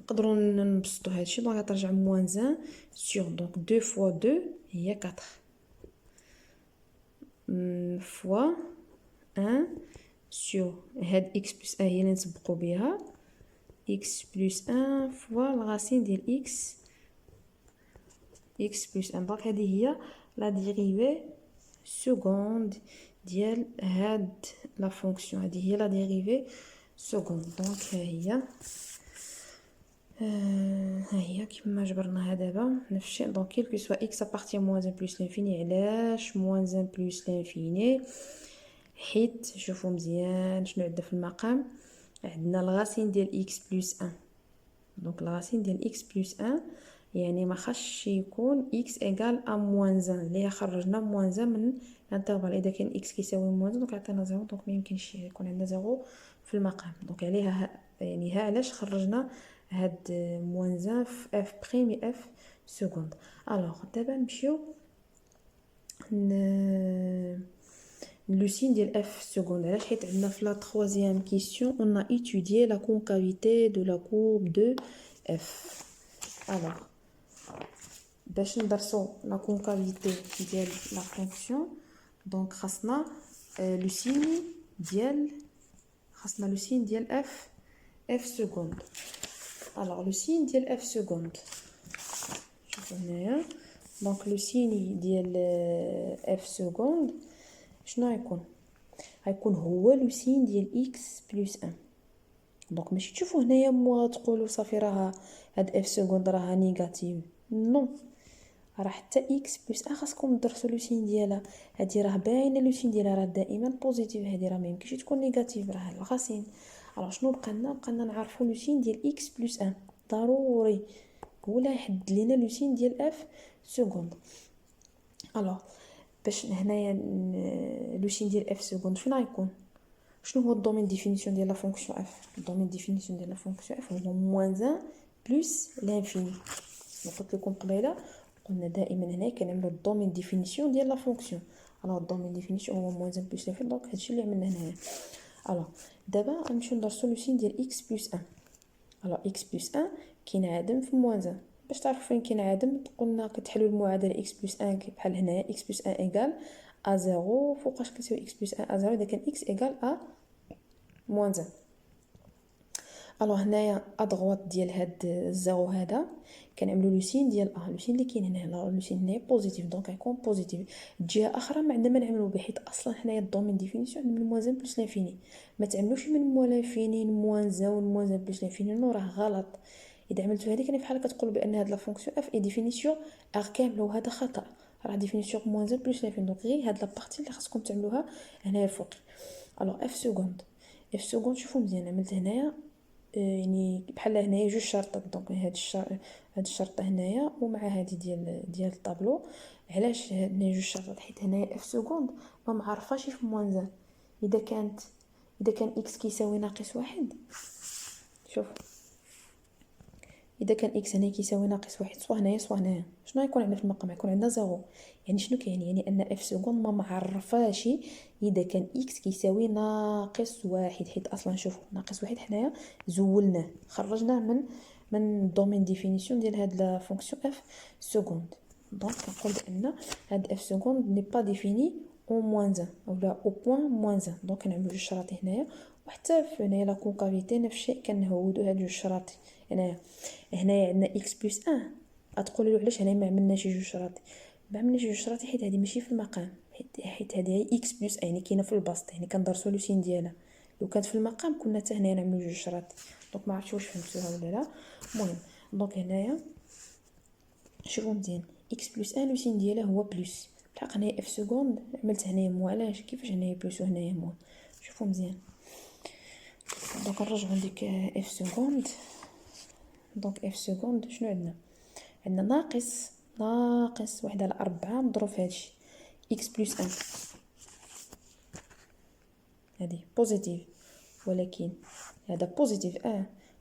نقدروا نبسطوا هادشي. دونك غترجع موان 1 سور دونك 2 فوا 2 هي 4 فوا 1 سور هاد اكس بلس 1 هي اللي نسبقوا بها x بلس 1 فوا الغاسين ديال x بلس 1. دونك هذه هي لا ديريفي سكوند ديال هاد لا فونكسيون. هذه هي لا ديريفي سكوند. دونك ها هي كيما جبرناها دابا نفس الشيء. دونك كيل كو سوا x ابارتي موان 1 بلس لانفيني. علاش موان 1 بلس لانفيني؟ حيت شوفوا مزيان شنو عندنا في المقام. عندنا الغاسين ديال x بلس 1. دونك الغاسين ديال x بلس 1 يعني ما خاصش يكون x ايغال ا موان 1 اللي خرجنا موان 1 من الانترفال. اذا كان x كيساوي موان 1 دونك عطينا 0. دونك ما يمكنش يكون عندنا 0 في المقام. دونك عليها يعني ها علاش خرجنا هاد موان 1 في اف بريم اف سكوند. الوغ دابا نمشيو le signe de f secondaire. حيت عندنا في la troisième question on a étudié la concavité de la courbe de f. alors باش ندرسو la concavité ديال la fonction donc خاصنا le signe ديال f seconde. alors le signe ديال f seconde شوفوا هنايا. donc le signe ديال f seconde شنو غيكون هو لو سين ديال x بلس 1. دونك ماشي تشوفوا هنايا مو تقولوا صافي راه هاد اف سكوند راها نيجاتيف. نو راه حتى x بلس 1 خاصكم تدرسوا لو سين ديالها. هادي راه باينه لو سين ديالها راه دائما بوزيتيف. هادي راه ما يمكنش تكون نيجاتيف راه الغاسين. الوغ شنو بقينا نعرفوا لو سين ديال x بلس 1 ضروري هو اللي يحدد لينا لو سين ديال اف سكوند. الوغ باش هنايا لو سين ديال اف سكوند فين غيكون؟ شنو هو الدومين ديفينيسيون ديال لا فونكسيون اف؟ الدومين ديفينيسيون ديال لا فونكسيون اف هو موان 1 بلس لانفيني. قلت لكم قبيله قلنا دائما هنا كنعملوا الدومين ديفينيسيون ديال لا فونكسيون. الوغ الدومين ديفينيسيون هو موان 1 بلس لانفيني. دونك هادشي اللي عملنا هنايا. الوغ دابا غنمشيو ندرسو لو سين ديال اكس بلس 1. الوغ اكس بلس 1 كينعدم في موان 1. باش تعرفوا فين كينعدم قلنا كتحلوا المعادله اكس بلس 1 بحال هنايا اكس بلس 1 ايكال ا 0 فوقاش كتساوي اكس بلس 1 ا 0 اذا كان اكس ايكال ا موان 1. الوغ هنايا ادغوات ديال هاد الزيرو هذا كنعملوا لو سين ديال لو سين اللي كاين هنا لو سين هنا بوزيتيف. دونك غيكون بوزيتيف. جهه اخرى ما عندنا ما نعملوا به حيت اصلا حنايا الدومين ديفينيسيون من موان 1 بلس لانفيني. ما تعملوش من موان لانفيني موان 1 موان 1 بلس لانفيني. نو راه غلط. اذا عملتوا هذيك يعني بحال كتقول بان هاد لا فونكسيون اف اي ديفينيسيون ار كامله وهذا خطا. راه ديفينيسيون موان 1 بلس لانفيني. دونك غير هاد لا بارتي اللي خاصكم تعملوها هنايا فوق. الوغ اف سكوند شوفوا مزيان عملت هنايا يعني بحال هنايا جوج شرطات. دونك هاد الشرطه هنايا ومع هذه ديال الطابلو. علاش هنا جوج شرطات؟ حيت هنايا اف سكوند ما معرفاش في موان 1. اذا كان اكس كيساوي ناقص 1. شوف اذا كان اكس هنا كيساوي ناقص 1 سوا هنايا شنو غيكون عندنا في المقام؟ غيكون عندنا 0. يعني شنو كاين؟ يعني ان اف سكوند ما معرفاش اذا كان اكس كيساوي ناقص 1. حيت اصلا شوفوا ناقص 1 حنايا زولناه خرجناه من الدومين ديفينيسيون ديال هاد لا فونكسيون اف سكوند. دونك كنقول بان هاد اف سكوند ني با ديفيني او موان 1 اولا او بوين موان 1. دونك كنعملوا جوج شراط هنايا. وحتى في هنايا لا كونكافيتي نفس الشيء كنهودوا هاد جوج شراط. هنايا عندنا اكس بلس 1. غتقولوا لي علاش هنا ما عملناش جوج شراط؟ ما عملناش جوج شراط حيت هذه ماشي في المقام. حيت هذه هي اكس بلس يعني كاينه في البسط يعني كندرسوا لو سين ديالها. لو كانت في المقام كنا حتى هنايا نعملوا جوج شراط. دونك ما عرفتش واش فهمتوها ولا لا. المهم دونك هنايا شوفوا مزيان اكس بلس 1 لو سين ديالها هو بلس. الحق هنايا اف سكوند عملت هنايا مو. علاش كيفاش هنايا بلس وهنايا مو؟ شوفوا مزيان. دونك نرجعوا لديك اف سكوند. دونك اف سكوند شنو عندنا ناقص 1/4 مضروب في هادشي اكس بلس 1. هادي بوزيتيف ولكن هذا بوزيتيف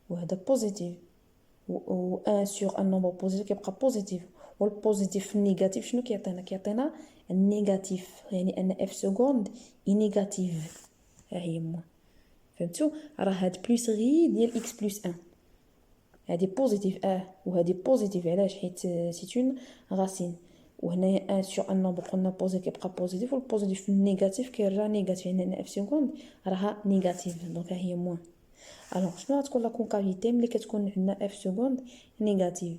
وهذا بوزيتيف و 1 سور ان نومبر بوزيتيف كيبقى بوزيتيف. والبوزيتيف في النيجاتيف شنو كيعطينا النيجاتيف. يعني ان اف سكوند اي نيجاتيف. ها هي مو فهمتوا؟ راه هاد بلس غي ديال اكس بلس 1. هادي بوزيتيف وهادي بوزيتيف علاش حيت سي اون غاسين. وهنايا ان سور ان نومبر قلنا بوزيتيف كيبقى بوزيتيف والبوزيتيف في النيجاتيف كيرجع نيجاتيف يعني ان اف سكوند راها نيجاتيف دونك ها هي موان. الوغ شنو غتكون لا كونكافيتي ملي كتكون عندنا اف سكوند نيجاتيف؟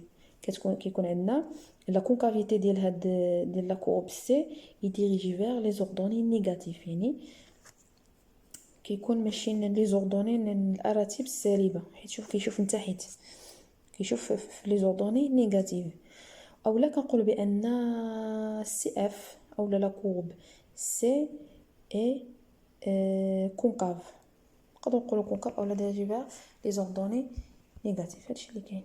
كيكون عندنا لا كونكافيتي ديال هاد ديال لا كورب سي يديريجي فيغ لي زوردوني نيجاتيف يعني كيكون ماشيين لي زوردوني الاراتيب السالبه حيت شوف كيشوف من تحت كيشوف في لي زوردوني نيجاتيف. اولا كنقول بان سي اف اولا لا كورب سي اي كونكاف، نقدروا نقولوا كونكاف اولا ديريجي فيغ لي زوردوني نيجاتيف. هادشي اللي كاين.